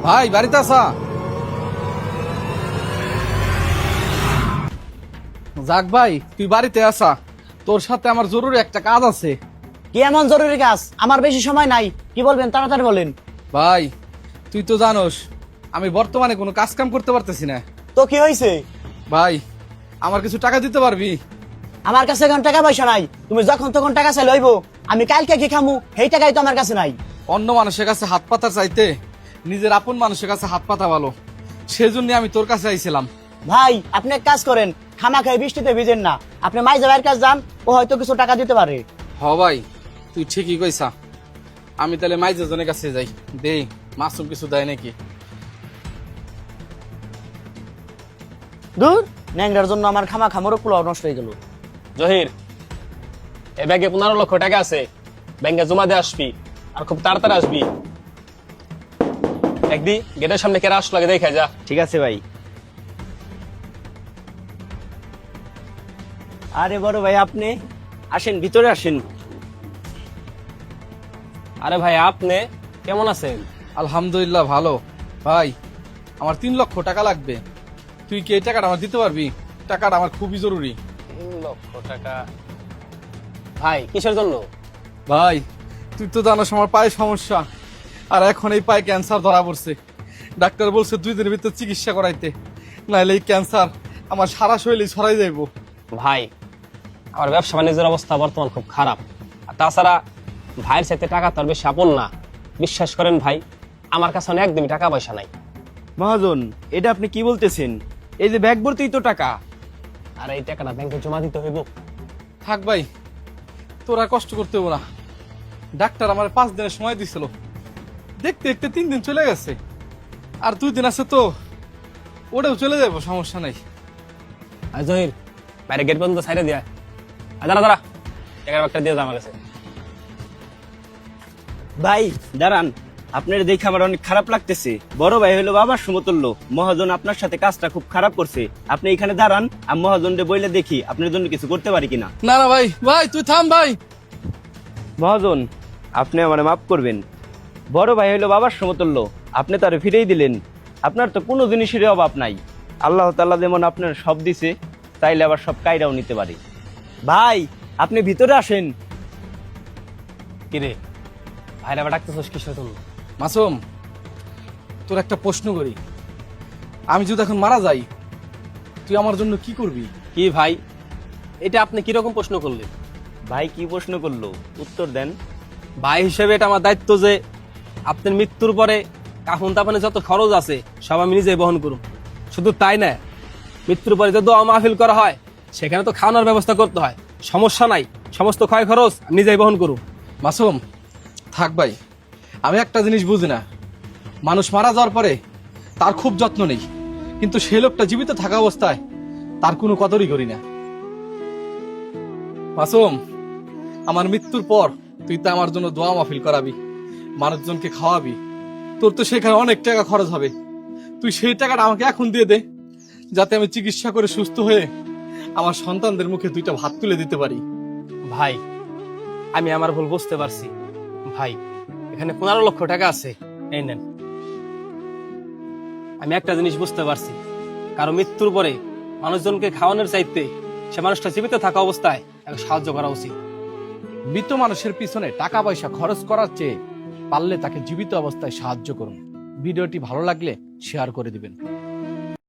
ভাই বাড়িতে আসা। যাক ভাই তুই বাড়িতে আসা, তোর সাথে আমার জরুরি একটা কাজ আছে। কি এমন জরুরি কাজ? আমার বেশি সময় নাই, কি বলবেন তাড়াতাড়ি বলেন। ভাই তুই তো জানোস আমি বর্তমানে কোনো কাজ কাম করতে পারতেছি না। তো কি হয়েছে? ভাই আমার কিছু টাকা দিতে পারবি? আমার কাছে এখন টাকা পয়সা নাই, তুমি যখন তখন টাকা চাই লইব। আমি কালকে কি খামু সেই টাকাই তো আমার কাছে নাই। অন্য মানুষের কাছে হাত পাতা চাইতে নিজের আপন মানুষের কাছে হাত পাতা ভালো, সেজন্য আমি তোর কাছে আইছিলাম। ভাই আপনি এক কাজ করেন, খামা খাই বৃষ্টিতে ভিজেন না, আপনি মাই যাবার কাজ যান, ও হয়তো কিছু টাকা দিতে পারে। হ ভাই তুই ঠিকই কইছা, আমি তাহলে মাইজনের কাছে যাই, দেই মাসুম কিছু দেয় নাকি। দূর, ন্যাংরার জন্য আমার খামা খামোরও পোলাও নষ্ট হয়ে গেল। জহির, এ ব্যাগে 15 লক্ষ টাকা আছে, ব্যাংকে জমা দিয়ে আসবি আর খুব তাড়াতাড়ি আসবি। একদিন গেটের সামনে কেরা আসলো আগে দেখে যা। ঠিক আছে ভাই। আরে বড় ভাই আপনি আসেন, ভিতরে আসেন। আরে ভাই আপনি কেমন আছেন? আলহামদুলিল্লাহ ভালো। ভাই আমার 3 লক্ষ টাকা লাগবে, তুই কি এই টাকাটা আমার দিতে পারবি? টাকাটা আমার খুবই জরুরি। 3 লক্ষ টাকা? ভাই কিসের জন্য? ভাই তুই তো জানোস আমার পায়ে সমস্যা, আর এখন এই পায়ে ক্যান্সার ধরা পড়ছে। ডাক্তার বলছে 2 দিনের ভিতর চিকিৎসা করাইতে, নাহলে এই ক্যান্সার আমার সারা শরীরে ছড়াই যাইব। ভাই আমার ব্যবসা বাণিজ্যের অবস্থা বর্তমান খুব খারাপ, আর তাছাড়া ভাইয়ের সাথে টাকা তো আর বেশি আপন না। বিশ্বাস করেন ভাই, আমার কাছে একদমই টাকা পয়সা নাই। মহাজন, এটা আপনি কি বলতেছেন? এই যে ব্যাগ ভর্তি তো টাকা। আর এই টাকাটা ব্যাংকে জমা দিতে হইব। থাক ভাই তোরা কষ্ট করতে হবো না, ডাক্তার আমার 5 দিনের সময় দিছিল, দেখতে দেখতে 3 দিন চলে গেছে, আর 2 দিন আছে তো ওটাও চলে যাবো, সমস্যা নাই। আর জহির, বাইরে গেট পর্যন্ত সাইডে দিয়া দাঁড়া দাঁড়া, টাকার ব্যাগটা দিয়ে যা আমার কাছে। ভাই দাঁড়ান, আপনার দেখে আমার অনেক খারাপ লাগতেছে। বড় ভাই হলো বাবার সমতুল্য, মহাজন আপনার সাথে কাজটা খুব খারাপ করছে। আপনি এখানে দাঁড়ান, আমি মহাজনকে বইলে দেখি আপনার জন্য কিছু করতে পারি কিনা। না না ভাই, ভাই তুই থাম ভাই। মহাজন, আপনি আমার মাফ করবেন। বড় ভাই হলো বাবার সমতুল্য, আপনি তারে ফিরেই দিলেন। আপনার তো কোনো জিনিসের অভাব নাই। আল্লাহ তাআলা যেমন আপনার সব দিছে, চাইলে আবার সব কায়রাও নিতে পারে। ভাই আপনি ভিতরে আসেন। কিরে ভাইরা আবার ডাকতেছিস কিসের জন্য? মাসুম তোর একটা প্রশ্ন করি, আমি যদি এখন মারা যাই তুই আমার জন্য কি করবি? কি ভাই, এটা আপনি কিরকম প্রশ্ন করলেন? ভাই কি প্রশ্ন করলো, উত্তর দেন। ভাই হিসেবে এটা আমার দায়িত্ব যে আপনার মৃত্যুর পরে কাফন তাফানে যত খরচ আছে সব আমি নিজেই বহন করুন। শুধু তাই না, মৃত্যুর পরে যে দোয়া মাহফিল করা হয় সেখানে তো খাওয়ানোর ব্যবস্থা করতে হয়। সমস্যা নাই, সমস্ত ক্ষয় খরচ আমি নিজেই বহন করুন। মাসুম থাক ভাই, আমি একটা জিনিস বুঝি না, মানুষ মারা যাওয়ার পরে তার খুব যত্ন নেই, কিন্তু সেই লোকটা জীবিত থাকা অবস্থায় তার কোনো কদরই করি না। মাসুম আমার মৃত্যুর পর তুই তো আমার জন্য দোয়া মাহফিল করাবি, মানুষজনকে খাওয়াবি, তোর তো সেখানে অনেক টাকা খরচ হবে, তুই সেই টাকাটা আমাকে এখন দিয়ে দে, যাতে আমি চিকিৎসা করে সুস্থ হয়ে আমার সন্তানদের মুখে 2টা ভাত তুলে দিতে পারি। ভাই আমি আমার ভুল বুঝতে পারছি। ভাই এখানে 15 লক্ষ টাকা আছে, এই নেন। আমি একটা জিনিস বুঝতে পারছি, কারো মৃত্যুর পরে মানুষজনকে খাওয়ানোর চাইতে সে মানুষটা জীবিত থাকা অবস্থায় তাকে সাহায্য করা উচিত। মৃত মানুষের পিছনে টাকা পয়সা খরচ করার চেয়ে পারলে তাকে জীবিত অবস্থায় সাহায্য করুন। ভিডিওটি ভালো লাগলে শেয়ার করে দিবেন।